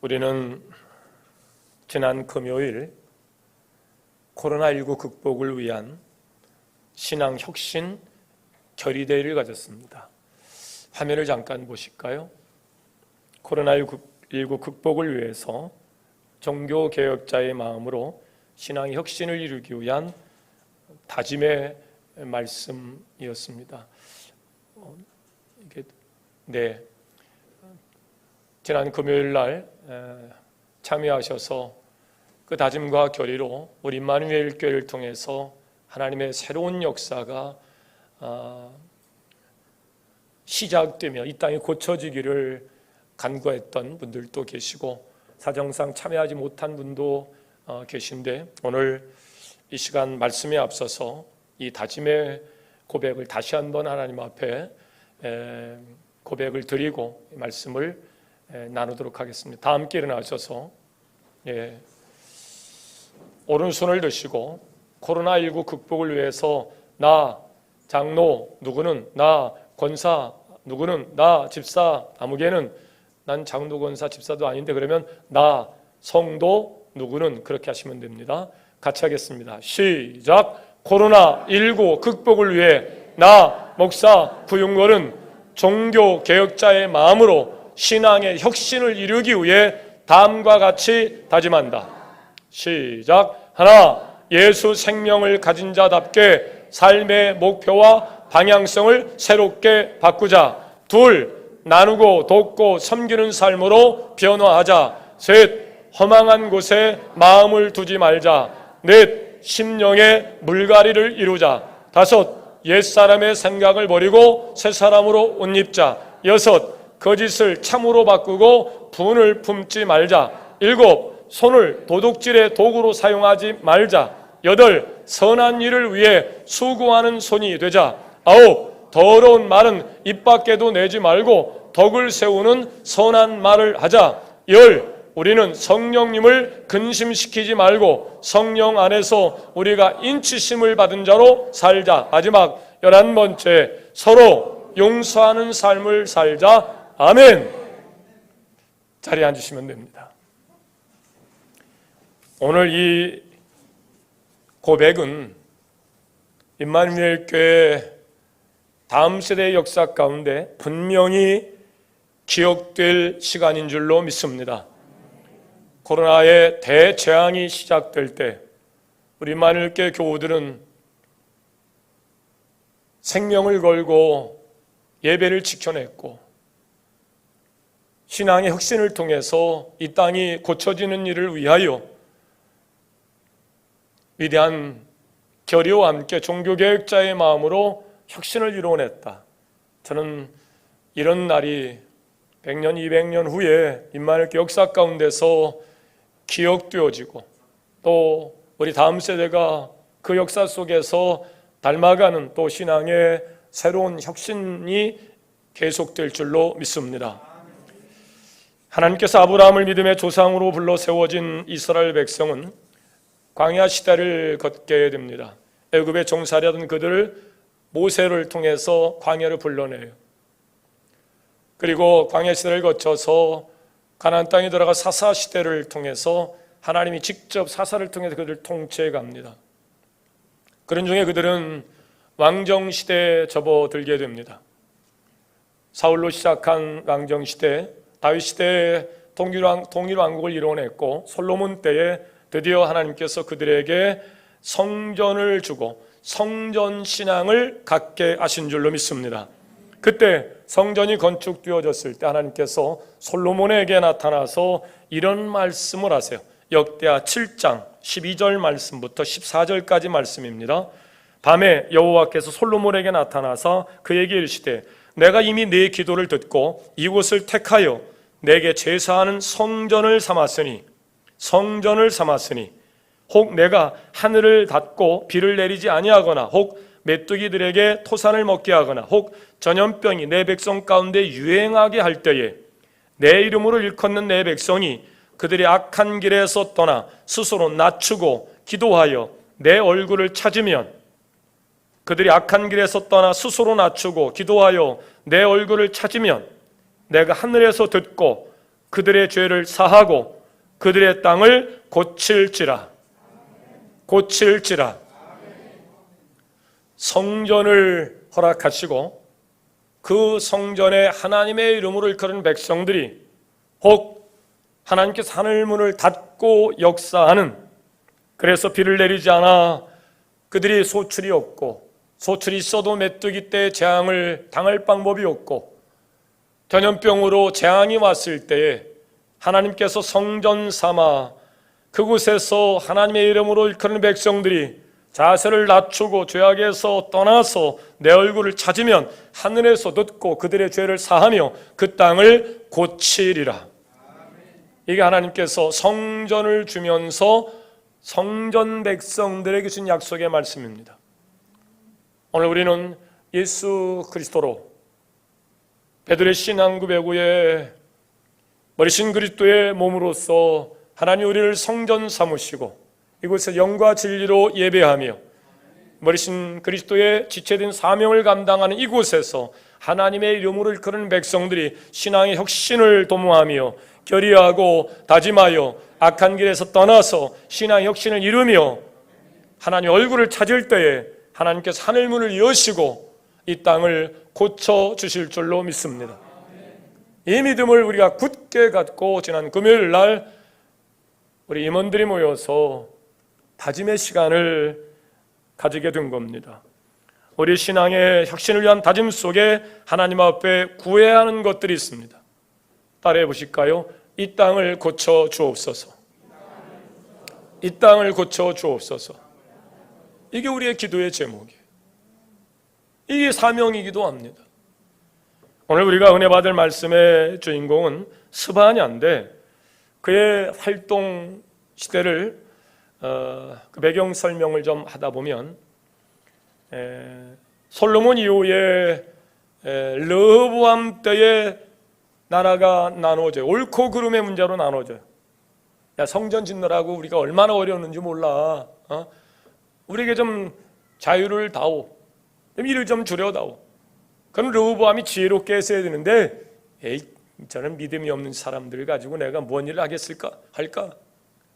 우리는 지난 금요일 코로나19 극복을 위한 신앙혁신 결의대회를 가졌습니다. 화면을 잠깐 보실까요? 코로나19 극복을 위해서 종교개혁자의 마음으로 신앙의 혁신을 이루기 위한 다짐의 말씀이었습니다. 지난 금요일 날 참여하셔서 그 다짐과 결의로 우리 임마누엘 교회를 통해서 하나님의 새로운 역사가 시작되며 이 땅이 고쳐지기를 간구했던 분들도 계시고 사정상 참여하지 못한 분도 계신데, 오늘 이 시간 말씀에 앞서서 이 다짐의 고백을 다시 한번 하나님 앞에 고백을 드리고 말씀을 나누도록 하겠습니다. 다 함께 일어나셔서 오른손을 드시고 코로나19 극복을 위해서 나 장로 누구는, 나 권사 누구는, 나 집사 아무개는, 난 장로 권사 집사도 아닌데 그러면 나 성도 누구는, 그렇게 하시면 됩니다. 같이 하겠습니다. 시작. 코로나19 극복을 위해 나 목사 부윤걸은 종교개혁자의 마음으로 신앙의 혁신을 이루기 위해 다음과 같이 다짐한다. 시작. 하나, 예수 생명을 가진 자답게 삶의 목표와 방향성을 새롭게 바꾸자. 둘, 나누고 돕고 섬기는 삶으로 변화하자. 셋, 허망한 곳에 마음을 두지 말자. 넷, 심령의 물갈이를 이루자. 다섯, 옛사람의 생각을 버리고 새사람으로 옷 입자. 여섯, 거짓을 참으로 바꾸고 분을 품지 말자. 일곱, 손을 도둑질의 도구로 사용하지 말자. 여덟, 선한 일을 위해 수고하는 손이 되자. 아홉, 더러운 말은 입 밖에도 내지 말고 덕을 세우는 선한 말을 하자. 열, 우리는 성령님을 근심시키지 말고 성령 안에서 우리가 인치심을 받은 자로 살자. 마지막 11번째, 서로 용서하는 삶을 살자. 아멘. 자리에 앉으시면 됩니다. 오늘 이 고백은 임마누엘 교회 다음 세대의 역사 가운데 분명히 기억될 시간인 줄로 믿습니다. 코로나의 대재앙이 시작될 때 우리 임마누엘 교회 교우들은 생명을 걸고 예배를 지켜냈고 신앙의 혁신을 통해서 이 땅이 고쳐지는 일을 위하여 위대한 결의와 함께 종교개혁자의 마음으로 혁신을 이루어냈다. 저는 이런 날이 100년, 200년 후에 임마누엘 교회 역사 가운데서 기억되어지고 또 우리 다음 세대가 그 역사 속에서 닮아가는 또 신앙의 새로운 혁신이 계속될 줄로 믿습니다. 하나님께서 아브라함을 믿음의 조상으로 불러 세워진 이스라엘 백성은 광야 시대를 걷게 됩니다. 애굽에 종살이하던 그들을 모세를 통해서 광야를 불러내요. 그리고 광야 시대를 거쳐서 가나안 땅에 들어가 사사 시대를 통해서 하나님이 직접 사사를 통해서 그들을 통치해 갑니다. 그런 중에 그들은 왕정 시대에 접어들게 됩니다. 사울로 시작한 왕정 시대, 다윗 시대에 통일 왕국을 이루어냈고 솔로몬 때에 드디어 하나님께서 그들에게 성전을 주고 성전 신앙을 갖게 하신 줄로 믿습니다. 그때 성전이 건축되어졌을 때 하나님께서 솔로몬에게 나타나서 이런 말씀을 하세요. 역대하 7장 12절 말씀부터 14절까지 말씀입니다. 밤에 여호와께서 솔로몬에게 나타나서 그에게 이르시되 내가 이미 네 기도를 듣고 이곳을 택하여 내게 제사하는 성전을 삼았으니 혹 내가 하늘을 닫고 비를 내리지 아니하거나 혹 메뚜기들에게 토산을 먹게 하거나 혹 전염병이 내 백성 가운데 유행하게 할 때에 내 이름으로 일컫는 내 백성이 그들이 악한 길에서 떠나 스스로 낮추고 기도하여 내 얼굴을 찾으면, 그들이 악한 길에서 떠나 스스로 낮추고 기도하여 내 얼굴을 찾으면 내가 하늘에서 듣고 그들의 죄를 사하고 그들의 땅을 고칠지라. 성전을 허락하시고 그 성전에 하나님의 이름으로 일컬은 백성들이 혹 하나님께서 하늘문을 닫고 역사하는, 그래서 비를 내리지 않아 그들이 소출이 없고, 소출이 있어도 메뚜기 때 재앙을 당할 방법이 없고, 전염병으로 재앙이 왔을 때에 하나님께서 성전 삼아 그곳에서 하나님의 이름으로 일컫는 백성들이 자세를 낮추고 죄악에서 떠나서 내 얼굴을 찾으면 하늘에서 듣고 그들의 죄를 사하며 그 땅을 고치리라. 이게 하나님께서 성전을 주면서 성전 백성들에게 주신 약속의 말씀입니다. 오늘 우리는 예수 그리스도로 베드레 신앙구 배구에 머리신 그리스도의 몸으로서 하나님 우리를 성전 삼으시고 이곳에 영과 진리로 예배하며 머리신 그리스도의 지체된 사명을 감당하는 이곳에서 하나님의 이름으로 일컬은 백성들이 신앙의 혁신을 도모하며 결의하고 다짐하여 악한 길에서 떠나서 신앙의 혁신을 이루며 하나님 얼굴을 찾을 때에 하나님께서 하늘문을 여시고 이 땅을 고쳐주실 줄로 믿습니다. 이 믿음을 우리가 굳게 갖고 지난 금요일 날 우리 임원들이 모여서 다짐의 시간을 가지게 된 겁니다. 우리 신앙의 혁신을 위한 다짐 속에 하나님 앞에 구해야 하는 것들이 있습니다. 따라해 보실까요? 이 땅을 고쳐 주옵소서. 이 땅을 고쳐 주옵소서. 이게 우리의 기도의 제목이에요. 이게 사명이기도 합니다. 오늘 우리가 은혜 받을 말씀의 주인공은 스바냐인데 그의 활동 시대를 그 배경 설명을 좀 하다 보면 솔로몬 이후에 르호보암 때에 나라가 나눠져요. 옳고 그름의 문제로 나눠져요. 야, 성전 짓느라고 우리가 얼마나 어려웠는지 몰라. 우리에게 좀 자유를 다오. 일을 좀 줄여다오. 그럼 르호보암이 지혜롭게 했어야 되는데 에이, 저는 믿음이 없는 사람들 가지고 내가 뭔 일을 하겠을까? 할까?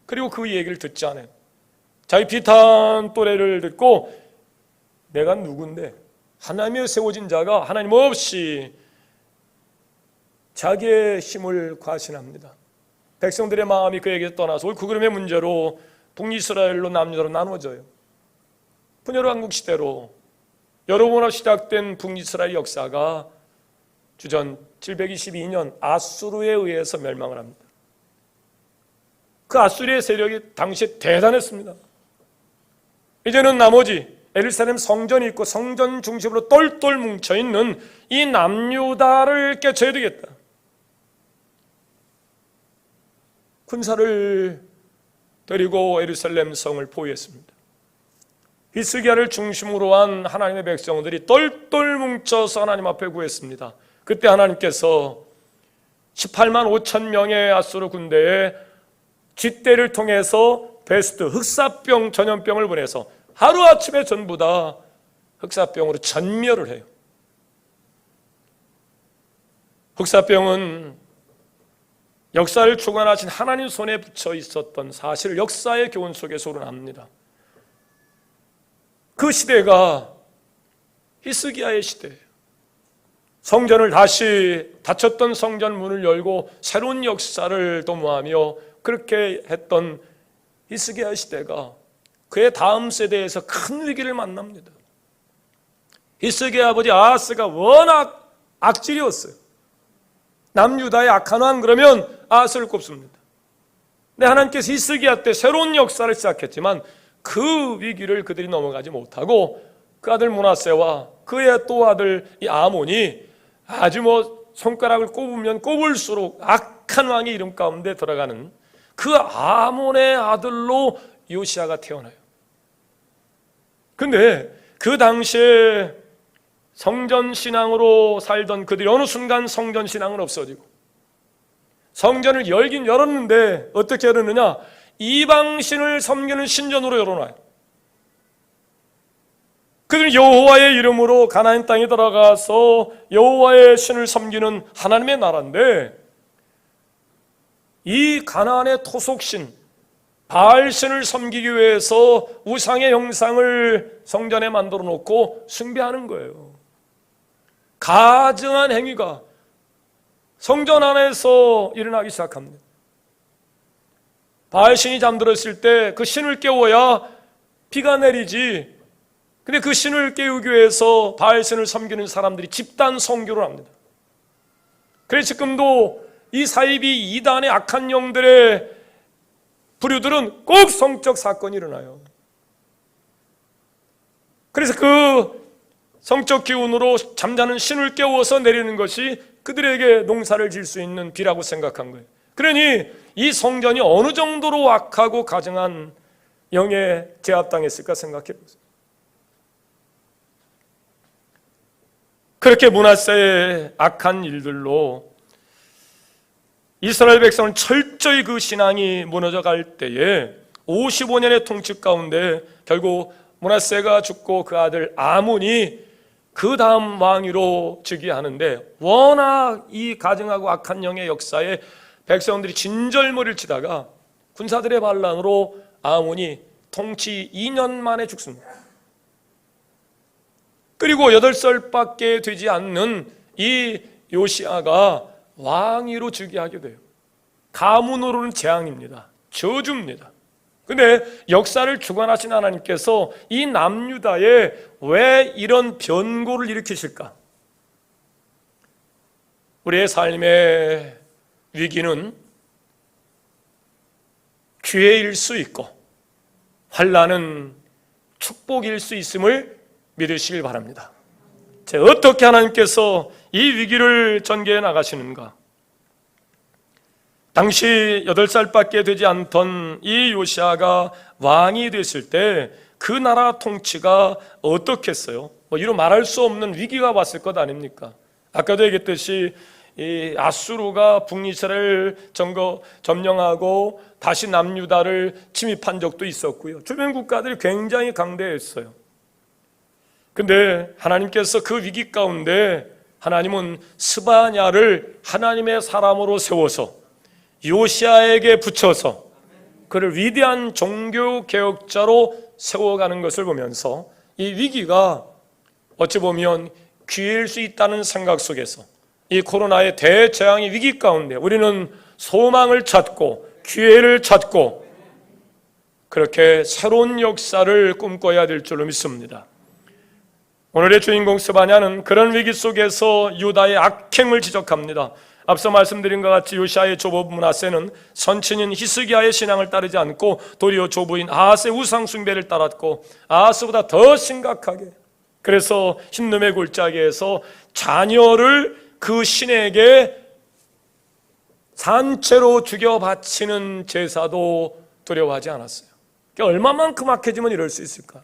그리고 그 얘기를 듣지 않아요. 자기 비탄 또래를 듣고 내가 누군데 하나님의 세워진 자가 하나님 없이 자기의 힘을 과신합니다. 백성들의 마음이 그에게 떠나서 그 그름의 문제로 북이스라엘로 남유다로 나눠져요. 분열왕국 시대로 여러 번이나 시작된 북이스라엘 역사가 주전 722년 아수르에 의해서 멸망을 합니다. 그 아수르의 세력이 당시에 대단했습니다. 이제는 나머지 예루살렘 성전이 있고 성전 중심으로 똘똘 뭉쳐있는 이 남유다를 깨쳐야 되겠다. 군사를 데리고 예루살렘 성을 포위했습니다. 히스기야를 중심으로 한 하나님의 백성들이 똘똘 뭉쳐서 하나님 앞에 구했습니다. 그때 하나님께서 18만 5천 명의 아수르 군대에 쥐떼를 통해서 베스트 흑사병 전염병을 보내서 하루아침에 전부 다 흑사병으로 전멸을 해요. 흑사병은 역사를 주관하신 하나님 손에 붙여 있었던 사실, 역사의 교훈 속에서 우러납니다. 그 시대가 히스기야의 시대예요. 성전을 다시 닫혔던 성전 문을 열고 새로운 역사를 도모하며 그렇게 했던 히스기야 시대가 그의 다음 세대에서 큰 위기를 만납니다. 히스기야 아버지 아하스가 워낙 악질이었어요. 남유다의 악한 왕 그러면 아하스를 꼽습니다. 근데 하나님께서 히스기야 때 새로운 역사를 시작했지만 그 위기를 그들이 넘어가지 못하고 그 아들 므낫세와 그의 또 아들 이 아몬이 아주 손가락을 꼽으면 꼽을수록 악한 왕의 이름 가운데 들어가는 그 아몬의 아들로 요시야가 태어나요. 근데 그 당시에 성전 신앙으로 살던 그들이 어느 순간 성전 신앙은 없어지고 성전을 열긴 열었는데 어떻게 열었느냐? 이방신을 섬기는 신전으로 열어놔요. 그들은 여호와의 이름으로 가나안 땅에 들어가서 여호와의 신을 섬기는 하나님의 나라인데 이 가나안의 토속신 바알신을 섬기기 위해서 우상의 형상을 성전에 만들어 놓고 숭배하는 거예요. 가증한 행위가 성전 안에서 일어나기 시작합니다. 바알신이 잠들었을 때 그 신을 깨워야 비가 내리지. 근데 그 신을 깨우기 위해서 바알신을 섬기는 사람들이 집단 성교를 합니다. 그래서 지금도 이 사이비 이단의 악한 영들의 부류들은 꼭 성적 사건이 일어나요. 그래서 그 성적 기운으로 잠자는 신을 깨워서 내리는 것이 그들에게 농사를 지을 수 있는 비라고 생각한 거예요. 그러니 이 성전이 어느 정도로 악하고 가증한 영에 제압당했을까 생각해 보세요. 그렇게 므낫세의 악한 일들로 이스라엘 백성은 철저히 그 신앙이 무너져 갈 때에 55년의 통치 가운데 결국 므낫세가 죽고 그 아들 아몬이 그 다음 왕위로 즉위하는데, 워낙 이 가증하고 악한 영의 역사에 백성들이 진절머리를 치다가 군사들의 반란으로 아몬이 통치 2년 만에 죽습니다. 그리고 8살밖에 되지 않는 이 요시아가 왕위로 즉위하게 돼요. 가문으로는 재앙입니다. 저주입니다. 근데 역사를 주관하신 하나님께서 이 남유다에 왜 이런 변고를 일으키실까? 우리의 삶의 위기는 기회일 수 있고 환난은 축복일 수 있음을 믿으시길 바랍니다. 어떻게 하나님께서 이 위기를 전개해 나가시는가? 당시 8살밖에 되지 않던 이 요시아가 왕이 됐을 때 그 나라 통치가 어떻겠어요? 이루 말할 수 없는 위기가 왔을 것 아닙니까? 아까도 얘기했듯이 이 아수르가 북이스라엘을 점령하고 다시 남유다를 침입한 적도 있었고요. 주변 국가들이 굉장히 강대했어요. 근데 하나님께서 그 위기 가운데 하나님은 스바냐를 하나님의 사람으로 세워서 요시아에게 붙여서 그를 위대한 종교개혁자로 세워가는 것을 보면서 이 위기가 어찌 보면 기회일 수 있다는 생각 속에서 이 코로나의 대재앙의 위기 가운데 우리는 소망을 찾고 기회를 찾고 그렇게 새로운 역사를 꿈꿔야 될 줄로 믿습니다. 오늘의 주인공 스바냐는 그런 위기 속에서 유다의 악행을 지적합니다. 앞서 말씀드린 것 같이 요시아의 조부 므낫세는 선친인 히스기야의 신앙을 따르지 않고 도리어 조부인 아하스의 우상 숭배를 따랐고 아하스보다 더 심각하게, 그래서 흰놈의 골짜기에서 자녀를 그 신에게 산채로 죽여 바치는 제사도 두려워하지 않았어요. 얼마만큼 악해지면 이럴 수 있을까?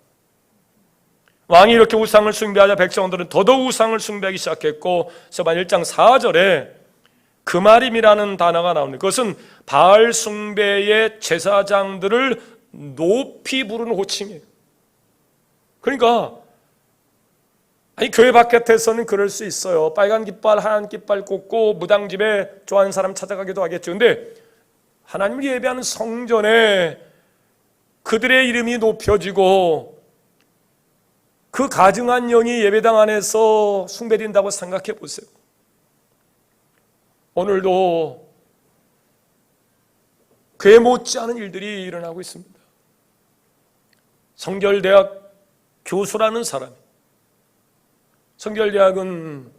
왕이 이렇게 우상을 숭배하자 백성들은 더더욱 우상을 숭배하기 시작했고, 스바냐 1장 4절에 그마림이라는 단어가 나옵니다. 그것은 바알 숭배의 제사장들을 높이 부르는 호칭이에요. 그러니까 교회 바깥에서는 그럴 수 있어요. 빨간 깃발, 하얀 깃발 꽂고 무당집에 좋아하는 사람 찾아가기도 하겠죠. 근데 하나님을 예배하는 성전에 그들의 이름이 높여지고 그 가증한 영이 예배당 안에서 숭배된다고 생각해 보세요. 오늘도 그에 못지않은 일들이 일어나고 있습니다. 성결대학 교수라는 사람이, 성결대학은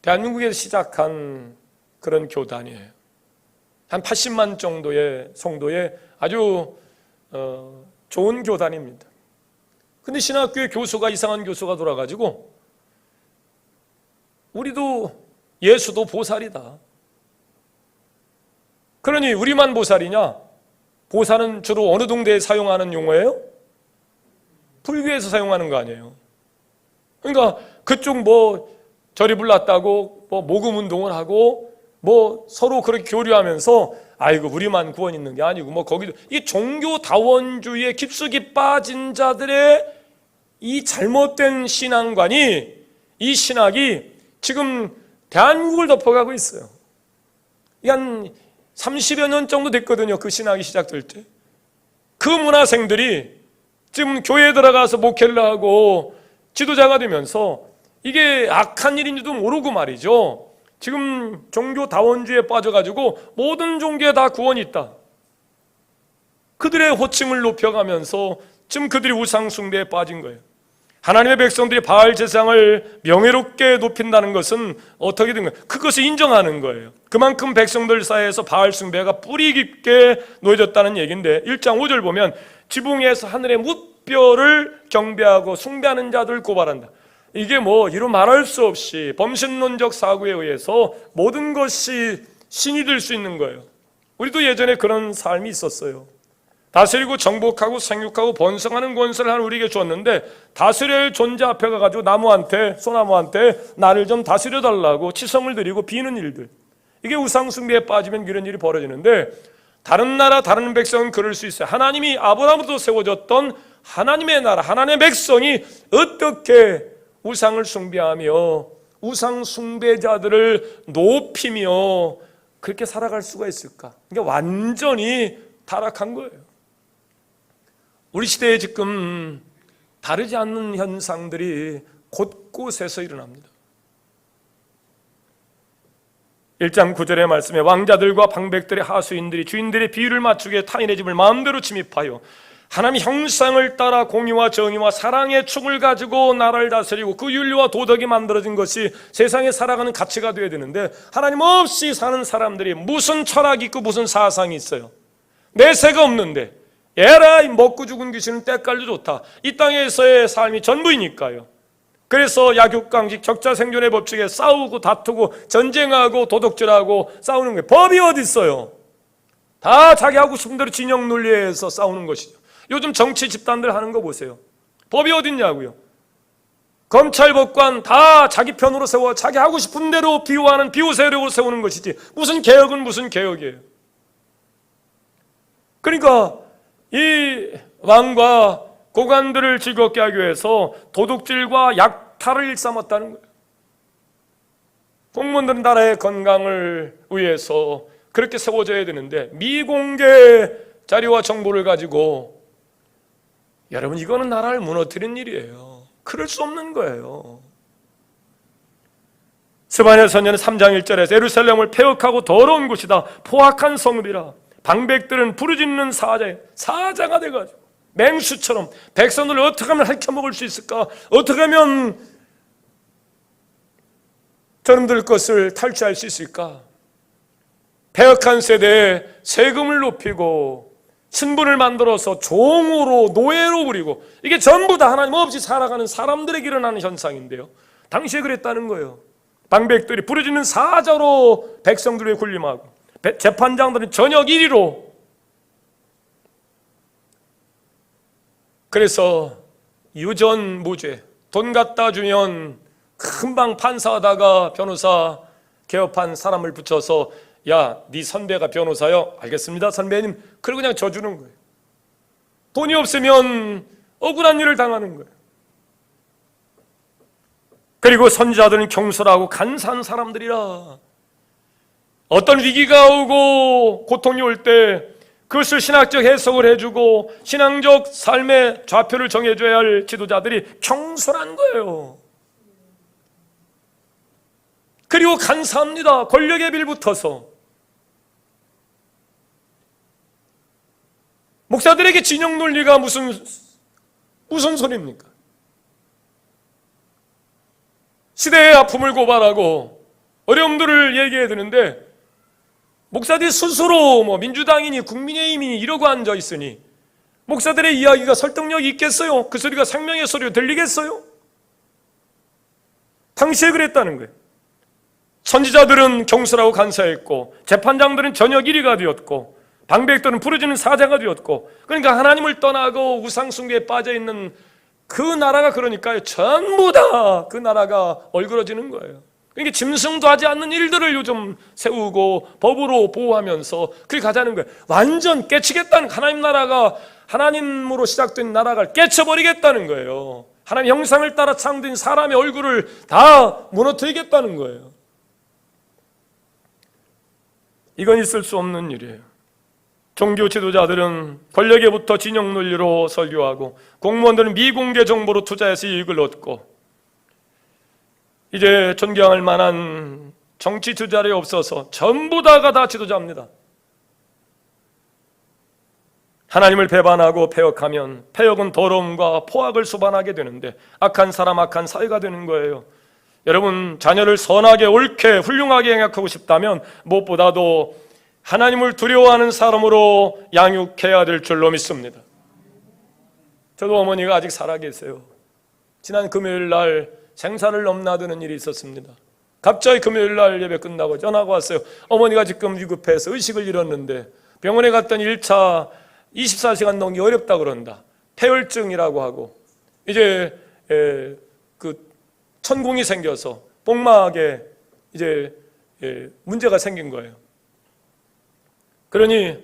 대한민국에서 시작한 그런 교단이에요. 한 80만 정도의 성도의 아주 좋은 교단입니다. 근데 신학교에 교수가 이상한 교수가 돌아가지고 우리도 예수도 보살이다. 그러니 우리만 보살이냐? 보살은 주로 어느 동네에 사용하는 용어예요? 불교에서 사용하는 거 아니에요. 그러니까 그쪽 절이 불났다고 모금 운동을 하고 서로 그렇게 교류하면서 아이고 우리만 구원 있는 게 아니고 거기도 이 종교다원주의에 깊숙이 빠진 자들의 이 잘못된 신앙관이, 이 신학이 지금 대한민국을 덮어가고 있어요. 30여 년 정도 됐거든요. 그 신학이 시작될 때. 그 문화생들이 지금 교회에 들어가서 목회를 하고 지도자가 되면서 이게 악한 일인지도 모르고 말이죠. 지금 종교 다원주의에 빠져가지고 모든 종교에 다 구원이 있다. 그들의 호칭을 높여가면서 지금 그들이 우상 숭배에 빠진 거예요. 하나님의 백성들이 바알 제사장을 명예롭게 높인다는 것은 어떻게 된 거예요? 그것을 인정하는 거예요. 그만큼 백성들 사이에서 바알 숭배가 뿌리 깊게 놓여졌다는 얘기인데 1장 5절 보면 지붕에서 하늘의 뭇별을 경배하고 숭배하는 자들을 고발한다. 이게 뭐 이루 말할 수 없이 범신론적 사고에 의해서 모든 것이 신이 될 수 있는 거예요. 우리도 예전에 그런 삶이 있었어요. 다스리고 정복하고 생육하고 번성하는 권세를 하나님 우리에게 줬는데 다스려야 할 존재 앞에 가가지고 나무한테, 소나무한테 나를 좀 다스려달라고 치성을 드리고 비는 일들, 이게 우상 숭배에 빠지면 이런 일이 벌어지는데 다른 나라 다른 백성은 그럴 수 있어요. 하나님이 아브라함으로부터 세워졌던 하나님의 나라, 하나님의 백성이 어떻게 우상을 숭배하며 우상 숭배자들을 높이며 그렇게 살아갈 수가 있을까? 이게 완전히 타락한 거예요. 우리 시대에 지금 다르지 않는 현상들이 곳곳에서 일어납니다. 1장 9절의 말씀에 왕자들과 방백들의 하수인들이 주인들의 비유를 맞추게 타인의 집을 마음대로 침입하여 하나님의 형상을 따라 공의와 정의와 사랑의 축을 가지고 나라를 다스리고 그 윤리와 도덕이 만들어진 것이 세상에 살아가는 가치가 되어야 되는데 하나님 없이 사는 사람들이 무슨 철학이 있고 무슨 사상이 있어요? 내세가 없는데 에라이 먹고 죽은 귀신은 때깔도 좋다. 이 땅에서의 삶이 전부이니까요. 그래서 약육강식 적자생존의 법칙에 싸우고 다투고 전쟁하고 도덕질하고 싸우는 거예요. 법이 어디 있어요? 다 자기 하고 싶은 대로 진영 논리에서 싸우는 것이죠. 요즘 정치 집단들 하는 거 보세요. 법이 어디 있냐고요. 검찰 법관 다 자기 편으로 세워 자기 하고 싶은 대로 비호하는 비호 세력으로 세우는 것이지 무슨 개혁은 무슨 개혁이에요. 그러니까 이 왕과 고관들을 즐겁게 하기 위해서 도둑질과 약탈을 일삼았다는 거예요. 공무원들은 나라의 건강을 위해서 그렇게 세워져야 되는데 미공개 자료와 정보를 가지고 여러분 이거는 나라를 무너뜨리는 일이에요. 그럴 수 없는 거예요. 스바냐 선지자는 3장 1절에서 예루살렘을 폐역하고 더러운 곳이다. 포악한 성읍이라. 방백들은 부르짖는 사자가 돼가지고 맹수처럼 백성들을 어떻게 하면 핥혀먹을 수 있을까? 어떻게 하면 저놈들 것을 탈취할 수 있을까? 폐역한 세대에 세금을 높이고 신분을 만들어서 종으로 노예로 부리고 이게 전부 다 하나님 없이 살아가는 사람들에게 일어나는 현상인데요. 당시에 그랬다는 거예요. 방백들이 부르짖는 사자로 백성들을 군림하고 재판장들은 저녁 1위로. 그래서 유전무죄, 돈 갖다 주면 금방 판사하다가 변호사 개업한 사람을 붙여서 야, 네 선배가 변호사요? 알겠습니다 선배님. 그리고 그냥 져주는 거예요. 돈이 없으면 억울한 일을 당하는 거예요. 그리고 선지자들은 경솔하고 간사한 사람들이라 어떤 위기가 오고 고통이 올 때 그것을 신학적 해석을 해주고 신앙적 삶의 좌표를 정해줘야 할 지도자들이 경솔한 거예요. 그리고 간사합니다. 권력에 빌붙어서 목사들에게 진영 논리가 무슨 소리입니까? 시대의 아픔을 고발하고 어려움들을 얘기해야 되는데 목사들이 스스로 민주당이니 국민의힘이니 이러고 앉아 있으니 목사들의 이야기가 설득력이 있겠어요? 그 소리가 생명의 소리로 들리겠어요? 당시에 그랬다는 거예요. 선지자들은 경솔하고 간사했고 재판장들은 저녁 1위가 되었고 방백들은 부르짖는 사자가 되었고 그러니까 하나님을 떠나고 우상숭배에 빠져있는 그 나라가 그러니까요 전부 다 그 나라가 얼그러지는 거예요. 그러니까 짐승도 하지 않는 일들을 요즘 세우고 법으로 보호하면서 그렇게 가자는 거예요. 완전 깨치겠다는 하나님 나라가 하나님으로 시작된 나라가 깨쳐버리겠다는 거예요. 하나님 형상을 따라 창조된 사람의 얼굴을 다 무너뜨리겠다는 거예요. 이건 있을 수 없는 일이에요. 종교 지도자들은 권력에부터 진영 논리로 설교하고 공무원들은 미공개 정보로 투자해서 이익을 얻고 이제 존경할 만한 정치 지도자들이 없어서 전부 다가 다 지도자입니다. 하나님을 배반하고 폐역하면 폐역은 더러움과 포악을 수반하게 되는데 악한 사람, 악한 사회가 되는 거예요. 여러분, 자녀를 선하게, 옳게, 훌륭하게 양육하고 싶다면 무엇보다도 하나님을 두려워하는 사람으로 양육해야 될 줄로 믿습니다. 저도 어머니가 아직 살아계세요. 지난 금요일 날 생사를 넘나드는 일이 있었습니다. 갑자기 금요일 날 예배 끝나고 전화가 왔어요. 어머니가 지금 위급해서 의식을 잃었는데 병원에 갔더니 1차 24시간 넘기 어렵다 그런다. 폐혈증이라고 하고 이제 그 천공이 생겨서 복막에 이제 문제가 생긴 거예요. 그러니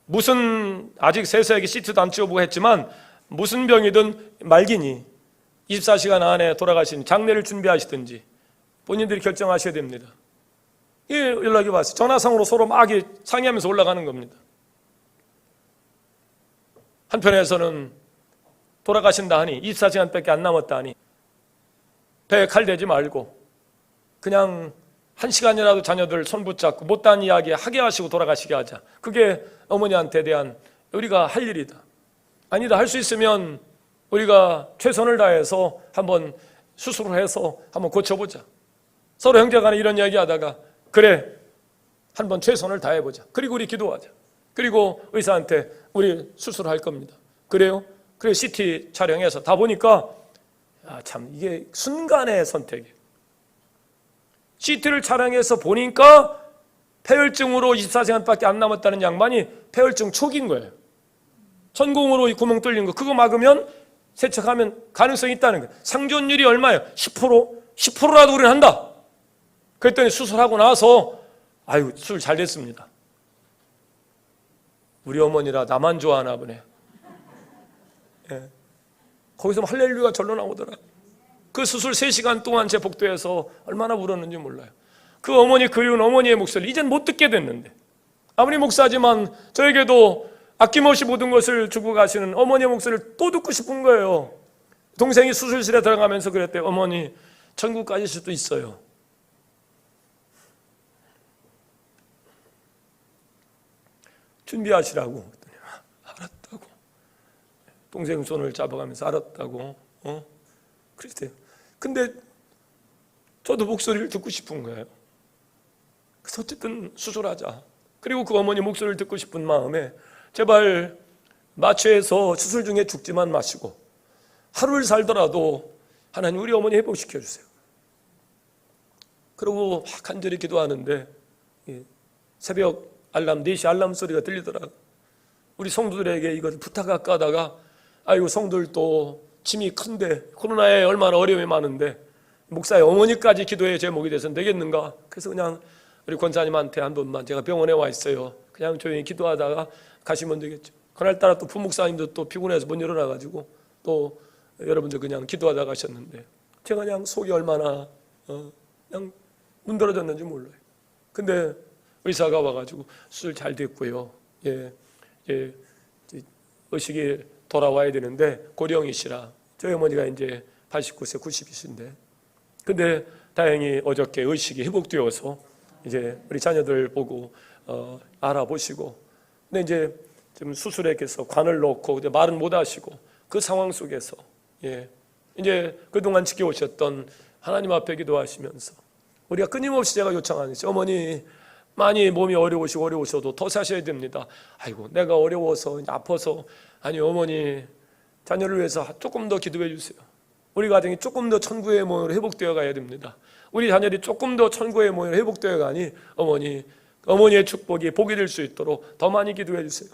무슨 아직 세세하게 CT도 안 찍어보고 했지만 무슨 병이든 말기니 24시간 안에 돌아가신 장례를 준비하시든지 본인들이 결정하셔야 됩니다. 이 연락이 왔어요. 전화상으로 서로 막 상의하면서 올라가는 겁니다. 한편에서는 돌아가신다 하니 24시간밖에 안 남았다 하니 배에 칼 대지 말고 그냥 1시간이라도 자녀들 손 붙잡고 못다한 이야기 하게 하시고 돌아가시게 하자. 그게 어머니한테 대한 우리가 할 일이다. 아니다, 할 수 있으면 우리가 최선을 다해서 한번 수술을 해서 한번 고쳐보자. 서로 형제간에 이런 이야기 하다가 그래, 한번 최선을 다해보자. 그리고 우리 기도하자. 그리고 의사한테 우리 수술할 겁니다. 그래요? 그래, CT 촬영해서 다 보니까 참 이게 순간의 선택이에요. CT를 촬영해서 보니까 폐혈증으로 24시간밖에 안 남았다는 양반이 폐혈증 초기인 거예요. 천공으로 이 구멍 뚫린 거 그거 막으면 세척하면 가능성이 있다는 거예요. 상존율이 얼마예요? 10%? 10%라도 우리는 한다. 그랬더니 수술하고 나서 아유, 수술 잘 됐습니다. 우리 어머니라 나만 좋아하나 보네. 예. 거기서 할렐루야 절로 나오더라. 그 수술 3시간 동안 제 복도에서 얼마나 울었는지 몰라요. 그 어머니 그리운 어머니의 목소리 이젠 못 듣게 됐는데 아무리 목사지만 저에게도 아낌없이 모든 것을 주고 가시는 어머니의 목소리를 또 듣고 싶은 거예요. 동생이 수술실에 들어가면서 그랬대요. 어머니 천국 가실 수도 있어요. 준비하시라고. 알았다고. 동생 손을 잡아가면서 알았다고. 그랬대요. 근데 저도 목소리를 듣고 싶은 거예요. 그래서 어쨌든 수술하자. 그리고 그 어머니 목소리를 듣고 싶은 마음에 제발 마취해서 수술 중에 죽지만 마시고 하루를 살더라도 하나님 우리 어머니 회복시켜 주세요. 그러고 막 간절히 기도하는데 새벽 알람 4시 알람 소리가 들리더라고요. 우리 성도들에게 이걸 부탁할까 하다가 아이고 성도들도 짐이 큰데 코로나에 얼마나 어려움이 많은데 목사의 어머니까지 기도의 제목이 돼서는 되겠는가. 그래서 그냥 우리 권사님한테 한 번만 제가 병원에 와 있어요. 그냥 조용히 기도하다가 가시면 되겠죠. 그날따라 또 부목사님도 또 피곤해서 못 일어나가지고 또 여러분들 그냥 기도하다 가셨는데 제가 그냥 속이 얼마나 그냥 문드러졌는지 몰라요. 근데 의사가 와가지고 수술 잘 됐고요. 의식이 돌아와야 되는데 고령이시라 저희 어머니가 이제 89세 90이신데 근데 다행히 어저께 의식이 회복되어서 이제 우리 자녀들 보고 알아보시고 근데 이제 지금 수술에 계서 관을 넣고 이제 말은 못 하시고 그 상황 속에서 이제 그동안 지켜오셨던 하나님 앞에 기도하시면서 우리가 끊임없이 제가 요청하는 것이 어머니 많이 몸이 어려우셔도 더 사셔야 됩니다. 아이고 내가 어려워서 아파서 아니 어머니 자녀를 위해서 조금 더 기도해 주세요. 우리 가정이 조금 더 천국의 모형으로 회복되어 가야 됩니다. 우리 자녀들이 조금 더 천국의 모형으로 회복되어 가니 어머니의 축복이 복이 될 수 있도록 더 많이 기도해 주세요.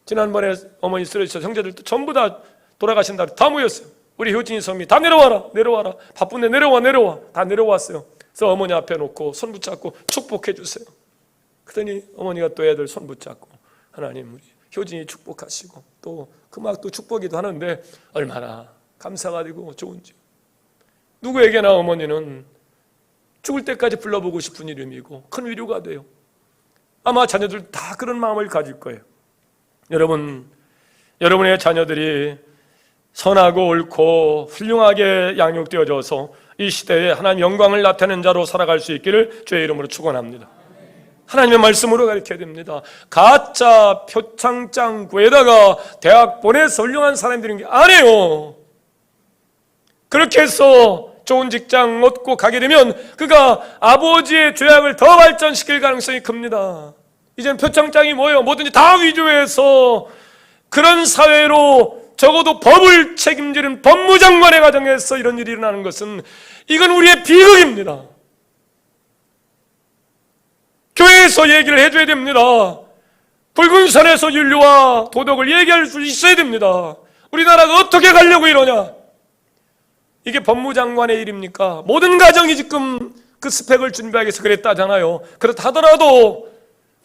지난번에 어머니 쓰러지셔서 형제들도 전부 다 돌아가신다 다 모였어요. 우리 효진이 성미 다 내려와라 바쁜데 내려와 다 내려왔어요. 그래서 어머니 앞에 놓고 손 붙잡고 축복해 주세요. 그러더니 어머니가 또 애들 손 붙잡고 하나님 우리 효진이 축복하시고 또 그막도 축복이도 하는데 얼마나 감사가 되고 좋은지. 누구에게나 어머니는 죽을 때까지 불러보고 싶은 이름이고 큰 위로가 돼요. 아마 자녀들 다 그런 마음을 가질 거예요. 여러분의 자녀들이 선하고 옳고 훌륭하게 양육되어져서 이 시대에 하나님 영광을 나타내는 자로 살아갈 수 있기를 주의 이름으로 축원합니다. 하나님의 말씀으로 가르쳐야 됩니다. 가짜 표창장구에다가 대학 보내서 훌륭한 사람이 되는 게 아니에요. 그렇게 해서 좋은 직장 얻고 가게 되면 그가 아버지의 죄악을 더 발전시킬 가능성이 큽니다. 이제는 표창장이 뭐예요? 뭐든지 다 위조해서 그런 사회로 적어도 법을 책임지는 법무장관의 가정에서 이런 일이 일어나는 것은 이건 우리의 비극입니다. 교회에서 얘기를 해줘야 됩니다. 붉은 선에서 윤리와 도덕을 얘기할 수 있어야 됩니다. 우리나라가 어떻게 가려고 이러냐? 이게 법무장관의 일입니까? 모든 가정이 지금 그 스펙을 준비하기 위해서 그랬다잖아요. 그렇다 하더라도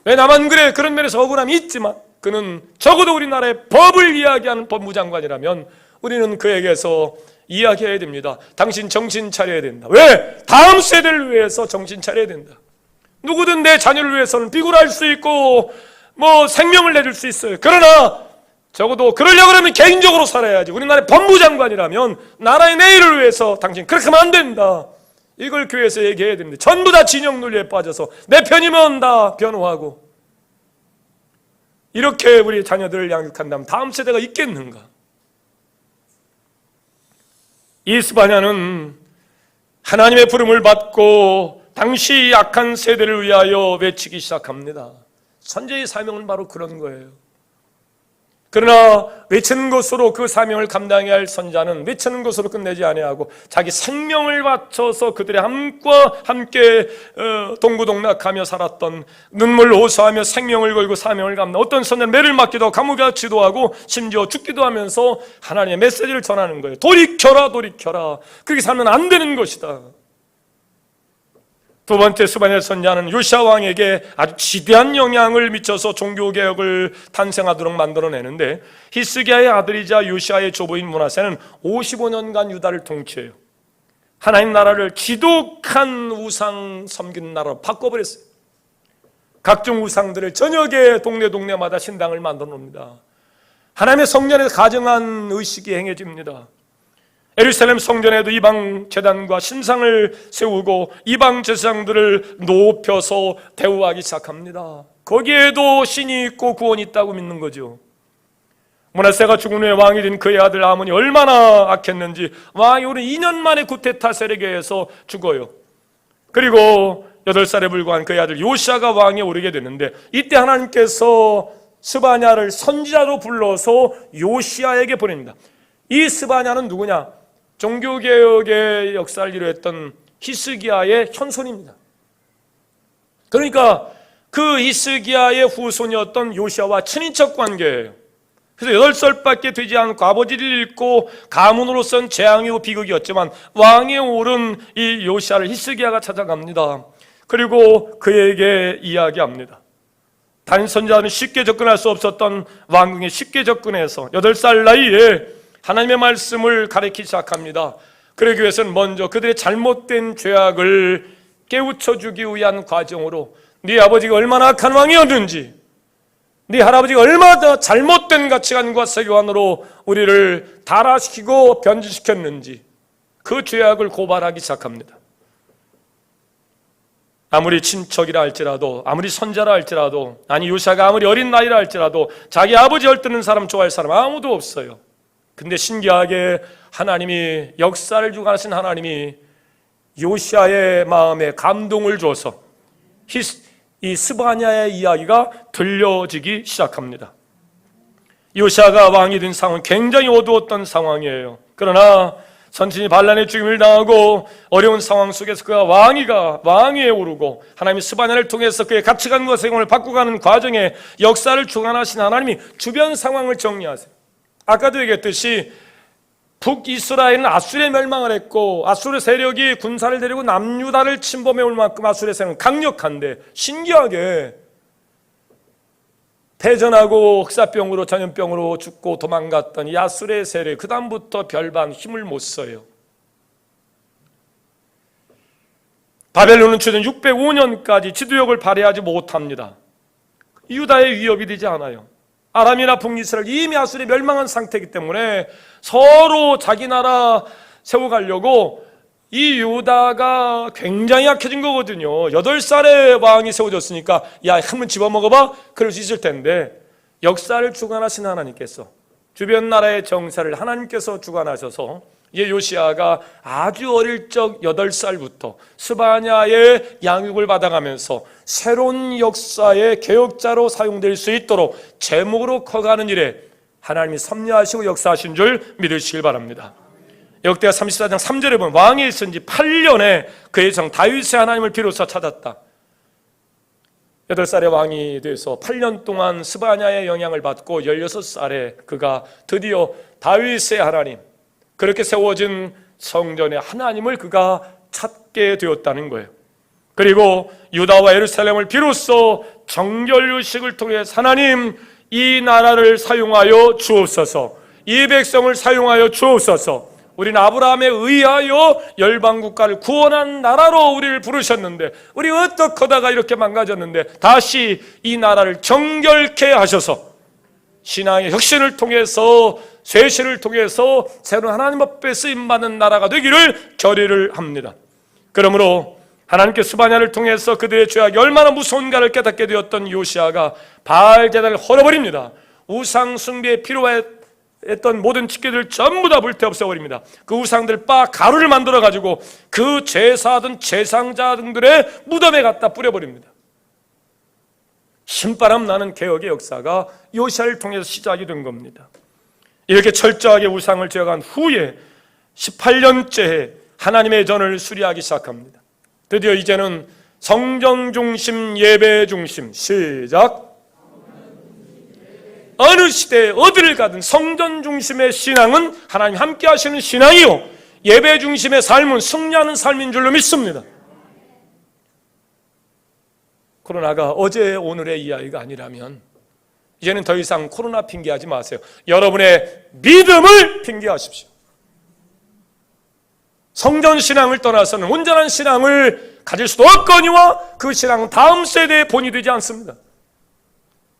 왜 나만 그래? 그런 면에서 억울함이 있지만 그는 적어도 우리나라의 법을 이야기하는 법무장관이라면 우리는 그에게서 이야기해야 됩니다. 당신 정신 차려야 된다. 왜? 다음 세대를 위해서 정신 차려야 된다. 누구든 내 자녀를 위해서는 비굴할 수 있고 생명을 내줄 수 있어요. 그러나 적어도 그러려고 하면 개인적으로 살아야지. 우리나라의 법무장관이라면 나라의 내일을 위해서 당신 그렇게 하면 안 된다. 이걸 교회에서 얘기해야 됩니다. 전부 다 진영 논리에 빠져서 내 편이면 다 변호하고 이렇게 우리 자녀들을 양육한다면 다음 세대가 있겠는가? 이 스바냐는 하나님의 부름을 받고 당시 약한 세대를 위하여 외치기 시작합니다. 선제의 사명은 바로 그런 거예요. 그러나 외치는 것으로 그 사명을 감당해야 할 선자는 외치는 것으로 끝내지 아니하고 자기 생명을 바쳐서 그들의 함과 함께 동고동락하며 살았던, 눈물 호소하며 생명을 걸고 사명을 감당, 어떤 선자는 매를 맞기도 하고 감옥에 갇히기도 하고 심지어 죽기도 하면서 하나님의 메시지를 전하는 거예요. 돌이켜라, 돌이켜라. 그렇게 살면 안 되는 것이다. 두 번째 스바냐 선자는 요시야 왕에게 아주 지대한 영향을 미쳐서 종교개혁을 탄생하도록 만들어내는데, 히스기야의 아들이자 요시야의 조부인 므낫세는 55년간 유다를 통치해요. 하나님 나라를 지독한 우상 섬기는 나라로 바꿔버렸어요. 각종 우상들을 저녁에 동네마다 신당을 만들어 놓습니다. 하나님의 성전에서 가증한 의식이 행해집니다. 예루살렘 성전에도 이방 제단과 신상을 세우고 이방 제사장들을 높여서 대우하기 시작합니다. 거기에도 신이 있고 구원이 있다고 믿는 거죠. 므낫세가 죽은 후에 왕이 된 그의 아들 아몬이 얼마나 악했는지 왕이 오른 2년 만에 구테타 세력에 의해서 죽어요. 그리고 8살에 불과한 그의 아들 요시야가 왕에 오르게 되는데, 이때 하나님께서 스바냐를 선지자로 불러서 요시야에게 보냅니다. 이 스바냐는 누구냐? 종교개혁의 역사를 이루었던 히스기야의 현손입니다. 그러니까 그 히스기야의 후손이었던 요시야와 친인척 관계예요. 그래서 8살밖에 되지 않고 아버지를 잃고 가문으로서는 재앙이고 비극이었지만 왕에 오른 이 요시야를 히스기야가 찾아갑니다. 그리고 그에게 이야기합니다. 다른 선지자는 쉽게 접근할 수 없었던 왕궁에 쉽게 접근해서 8살 나이에 하나님의 말씀을 가르치기 시작합니다. 그러기 위해서는 먼저 그들의 잘못된 죄악을 깨우쳐주기 위한 과정으로 네 아버지가 얼마나 악한 왕이었는지, 네 할아버지가 얼마나 잘못된 가치관과 세계관으로 우리를 타락시키고 변질시켰는지 그 죄악을 고발하기 시작합니다. 아무리 친척이라 할지라도, 아무리 선자라 할지라도, 아니 요시야가 아무리 어린 나이라 할지라도 자기 아버지 헐뜯는 사람 좋아할 사람 아무도 없어요. 근데 신기하게 하나님이, 역사를 주관하신 하나님이 요시야의 마음에 감동을 줘서 이 스바냐의 이야기가 들려지기 시작합니다. 요시야가 왕이 된 상황은 굉장히 어두웠던 상황이에요. 그러나 선친이 반란의 죽임을 당하고 어려운 상황 속에서 그가 왕위에 오르고 하나님이 스바냐를 통해서 그의 가치관과 생활을 바꿔가는 과정에 역사를 주관하신 하나님이 주변 상황을 정리하세요. 아까도 얘기했듯이 북이스라엘은 아수르에 멸망을 했고, 아수르 세력이 군사를 데리고 남유다를 침범해 올 만큼 아수르의 세력은 강력한데, 신기하게 패전하고 흑사병으로 전염병으로 죽고 도망갔던 이 아수르의 세력, 그 다음부터 별반 힘을 못 써요. 바벨론은 최대 605년까지 지도력을 발휘하지 못합니다. 유다의 위협이 되지 않아요. 아람이나 북이스라엘 이미 아수르에 멸망한 상태이기 때문에 서로 자기 나라 세워가려고 이 유다가 굉장히 약해진 거거든요. 8살에 왕이 세워졌으니까 야, 한번 집어먹어봐? 그럴 수 있을 텐데 역사를 주관하신 하나님께서, 주변 나라의 정사를 하나님께서 주관하셔서 이제 요시아가 아주 어릴 적 8살부터 스바냐의 양육을 받아가면서 새로운 역사의 개혁자로 사용될 수 있도록 제목으로 커가는 일에 하나님이 섭리하시고 역사하신 줄 믿으시길 바랍니다. 역대하 34장 3절에 보면 왕이 있은 지 8년에 그의 정 다윗의 하나님을 비로소 찾았다. 8살에 왕이 돼서 8년 동안 스바냐의 영향을 받고 16살에 그가 드디어 다윗의 하나님, 그렇게 세워진 성전의 하나님을 그가 찾게 되었다는 거예요. 그리고 유다와 예루살렘을 비로소 정결유식을 통해 하나님 이 나라를 사용하여 주옵소서, 이 백성을 사용하여 주옵소서, 우리는 아브라함에 의하여 열방국가를 구원한 나라로 우리를 부르셨는데 우리 어떻게 하다가 이렇게 망가졌는데 다시 이 나라를 정결케 하셔서 신앙의 혁신을 통해서 쇄신을 통해서 새로운 하나님 앞에 쓰임받는 나라가 되기를 결의를 합니다. 그러므로 하나님께 스바냐를 통해서 그들의 죄악이 얼마나 무서운가를 깨닫게 되었던 요시아가 바알 제단을 헐어버립니다. 우상 숭배에 필요했던 모든 집계들 전부 다 불태없애버립니다. 그 우상들 바 가루를 만들어가지고 그 제사하던 제상자 등들의 무덤에 갖다 뿌려버립니다. 신바람 나는 개혁의 역사가 요시아를 통해서 시작이 된 겁니다. 이렇게 철저하게 우상을 제어한 후에 18년째에 하나님의 전을 수리하기 시작합니다. 드디어 이제는 성전 중심, 예배 중심, 시작. 어느 시대에 어디를 가든 성전 중심의 신앙은 하나님 함께 하시는 신앙이요, 예배 중심의 삶은 승리하는 삶인 줄로 믿습니다. 코로나가 어제 오늘의 이야기가 아니라면 이제는 더 이상 코로나 핑계하지 마세요. 여러분의 믿음을 핑계하십시오. 성전 신앙을 떠나서는 온전한 신앙을 가질 수도 없거니와 그 신앙은 다음 세대의 본이 되지 않습니다.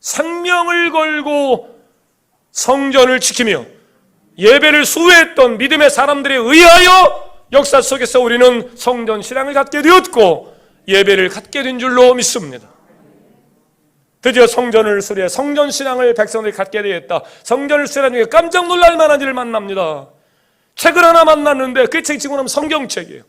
생명을 걸고 성전을 지키며 예배를 수호했던 믿음의 사람들에 의하여 역사 속에서 우리는 성전 신앙을 갖게 되었고 예배를 갖게 된 줄로 믿습니다. 드디어 성전을 수리해 성전 신앙을 백성들이 갖게 되었다. 성전을 수리하는 게 깜짝 놀랄 만한 일을 만납니다. 책을 하나 만났는데 그 책이 지금 하면 성경책이에요.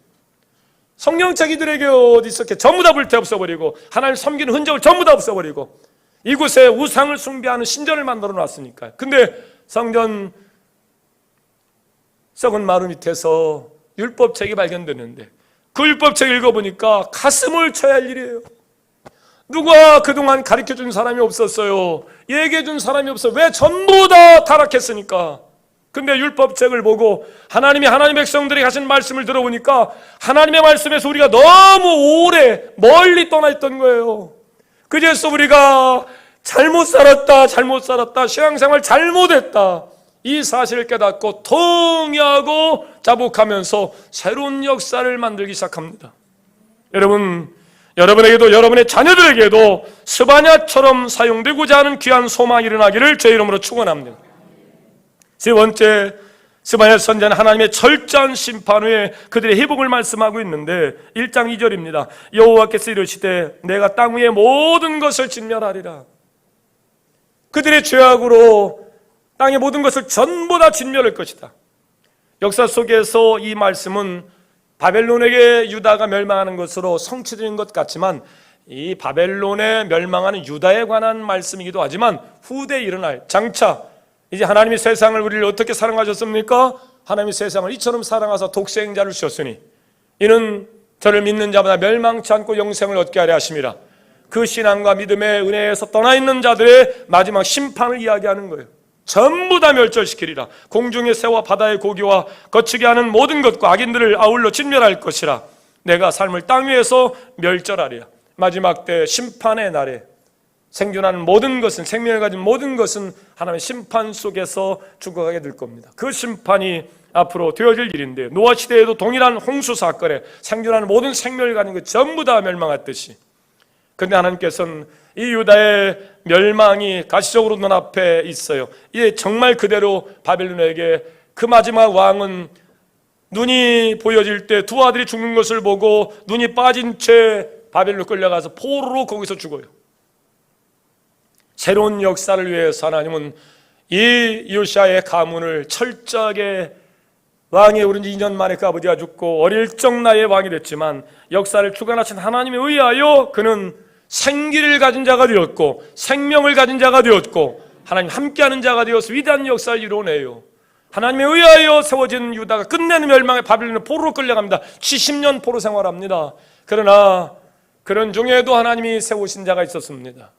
성경책 이들에게 어디 있었게 전부 다 불태없어버리고 하나님 섬기는 흔적을 전부 다 없어버리고 이곳에 우상을 숭배하는 신전을 만들어 놨으니까요. 근데 성전 썩은 마루 밑에서 율법책이 발견되는데 그 율법책 읽어보니까 가슴을 쳐야 할 일이에요. 누가 그동안 가르쳐준 사람이 없었어요. 얘기해준 사람이 없어. 왜 전부 다 타락했으니까. 근데 율법책을 보고 하나님이 하나님 백성들이 하신 말씀을 들어보니까 하나님의 말씀에서 우리가 너무 오래 멀리 떠나 있던 거예요. 그래서 우리가 잘못 살았다 신앙생활 잘못했다 이 사실을 깨닫고 통회하고 자복하면서 새로운 역사를 만들기 시작합니다. 여러분에게도 여러분의 자녀들에게도 스바냐처럼 사용되고자 하는 귀한 소망이 일어나기를 제 이름으로 축원합니다. 세 번째, 스바냐 선지자는 하나님의 철저한 심판 후에 그들의 회복을 말씀하고 있는데 1장 2절입니다. 여호와께서 이르시되 내가 땅 위의 모든 것을 진멸하리라. 그들의 죄악으로 땅의 모든 것을 전부 다 진멸할 것이다. 역사 속에서 이 말씀은 바벨론에게 유다가 멸망하는 것으로 성취되는 것 같지만 이 바벨론에 멸망하는 유다에 관한 말씀이기도 하지만 후대에 일어날 장차 이제 하나님이 세상을 우리를 어떻게 사랑하셨습니까? 하나님이 세상을 이처럼 사랑하사 독생자를 주셨으니 이는 저를 믿는 자마다 멸망치 않고 영생을 얻게 하려 하심이라. 그 신앙과 믿음의 은혜에서 떠나 있는 자들의 마지막 심판을 이야기하는 거예요. 전부 다 멸절시키리라. 공중의 새와 바다의 고기와 거치게 하는 모든 것과 악인들을 아울러 진멸할 것이라. 내가 삶을 땅 위에서 멸절하리라. 마지막 때 심판의 날에 생존하는 모든 것은, 생명을 가진 모든 것은 하나님의 심판 속에서 죽어가게 될 겁니다. 그 심판이 앞으로 되어질 일인데 노아 시대에도 동일한 홍수 사건에 생존하는 모든 생명을 가진 것 전부 다 멸망했듯이 그런데 하나님께서는 이 유다의 멸망이 가시적으로 눈앞에 있어요. 이게 정말 그대로 바벨론에게 그 마지막 왕은 눈이 보여질 때 두 아들이 죽는 것을 보고 눈이 빠진 채 바벨론으로 끌려가서 포로로 거기서 죽어요. 새로운 역사를 위해서 하나님은 이 요시아의 가문을 철저하게 왕이 오른 지 2년 만에 그 아버지가 죽고 어릴 적 나이에 왕이 됐지만 역사를 주관하신 하나님에 의하여 그는 생기를 가진 자가 되었고 생명을 가진 자가 되었고 하나님 함께하는 자가 되어서 위대한 역사를 이루어내요. 하나님에 의하여 세워진 유다가 끝내는 멸망의 바빌론의 포로로 끌려갑니다. 70년 포로 생활합니다. 그러나 그런 중에도 하나님이 세우신 자가 있었습니다.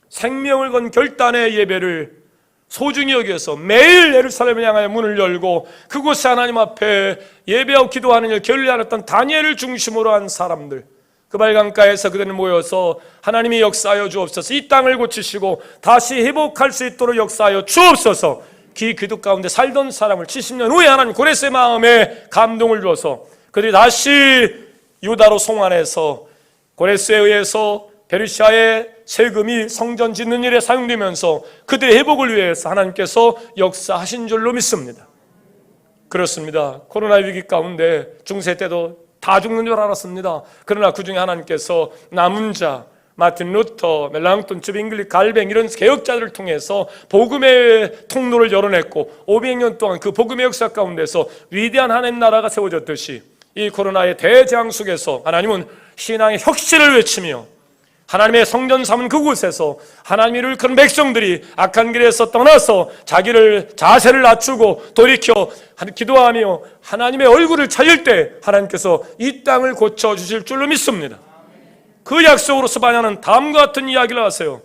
생명을 건 결단의 예배를 소중히 여기서 매일 예루살렘을 향하여 문을 열고 그곳에 하나님 앞에 예배하고 기도하는 일 결례하였던 다니엘을 중심으로 한 사람들, 그 발강가에서 그들은 모여서 하나님이 역사하여 주옵소서, 이 땅을 고치시고 다시 회복할 수 있도록 역사하여 주옵소서. 기도 가운데 살던 사람을 70년 후에 하나님 고레스의 마음에 감동을 주어서 그들이 다시 유다로 송환해서 고레스에 의해서 페르시아의 세금이 성전 짓는 일에 사용되면서 그들의 회복을 위해서 하나님께서 역사하신 줄로 믿습니다. 그렇습니다. 코로나 위기 가운데 중세 때도 다 죽는 줄 알았습니다. 그러나 그 중에 하나님께서 남은 자 마틴 루터, 멜랑톤, 즈빙글리, 갈뱅 이런 개혁자들을 통해서 복음의 통로를 열어냈고 500년 동안 그 복음의 역사 가운데서 위대한 하나님 나라가 세워졌듯이 이 코로나의 대재앙 속에서 하나님은 신앙의 혁신을 외치며 하나님의 성전 삼은 그곳에서 하나님을 이룰 그런 백성들이 악한 길에서 떠나서 자세를 낮추고 돌이켜 기도하며 하나님의 얼굴을 찾을 때 하나님께서 이 땅을 고쳐주실 줄로 믿습니다. 그 약속으로서 반야는 다음과 같은 이야기를 하세요.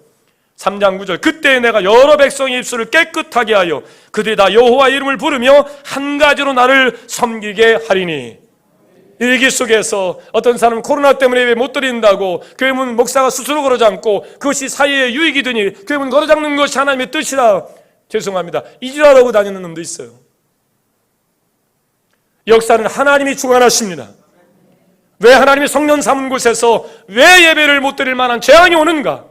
3장 9절, 그때 내가 여러 백성의 입술을 깨끗하게 하여 그들이 다 여호와 이름을 부르며 한 가지로 나를 섬기게 하리니. 이 위기 속에서 어떤 사람은 코로나 때문에 예배 못 드린다고 교회 문 목사가 스스로 걸어 잠고 그것이 사회에 유익이 되니 교회 문 걸어 잠는 것이 하나님의 뜻이라 죄송합니다 이지랄하고 다니는 놈도 있어요. 역사는 하나님이 주관하십니다. 왜 하나님이 성전 삼은 곳에서 왜 예배를 못 드릴 만한 재앙이 오는가?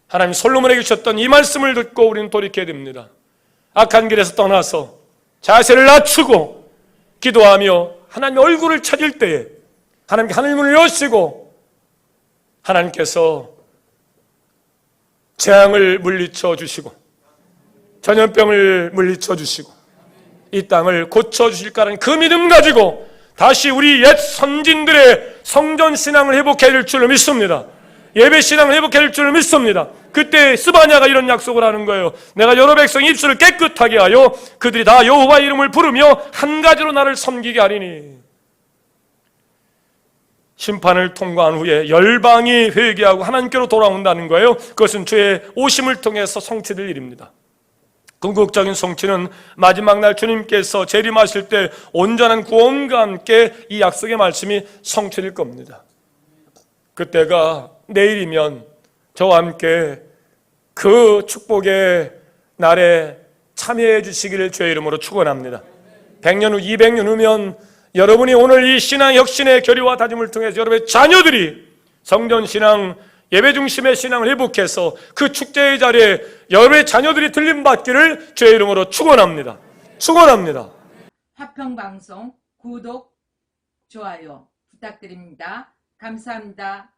하나님 솔로몬에게 주셨던 이 말씀을 듣고 우리는 돌이켜야 됩니다. 악한 길에서 떠나서 자세를 낮추고 기도하며 하나님의 얼굴을 찾을 때에 하나님께 하늘 문을 여시고 하나님께서 재앙을 물리쳐 주시고 전염병을 물리쳐 주시고 이 땅을 고쳐 주실 거라는 그 믿음 가지고 다시 우리 옛 선진들의 성전 신앙을 회복해야 될 줄로 믿습니다. 예배 신앙을 회복해야 될 줄로 믿습니다. 그때 스바냐가 이런 약속을 하는 거예요. 내가 여러 백성의 입술을 깨끗하게 하여 그들이 다 여호와 이름을 부르며 한 가지로 나를 섬기게 하리니. 심판을 통과한 후에 열방이 회개하고 하나님께로 돌아온다는 거예요. 그것은 주의 오심을 통해서 성취될 일입니다. 궁극적인 성취는 마지막 날 주님께서 재림하실 때 온전한 구원과 함께 이 약속의 말씀이 성취될 겁니다. 그때가 내일이면 저와 함께 그 축복의 날에 참여해 주시기를 주의 이름으로 축원합니다. 100년 후 200년 후면 여러분이 오늘 이 신앙 혁신의 결의와 다짐을 통해서 여러분의 자녀들이 성전 신앙 예배 중심의 신앙을 회복해서 그 축제의 자리에 여러분의 자녀들이 들림받기를 주의 이름으로 축원합니다. 축원합니다. 화평방송 구독, 좋아요 부탁드립니다. 감사합니다.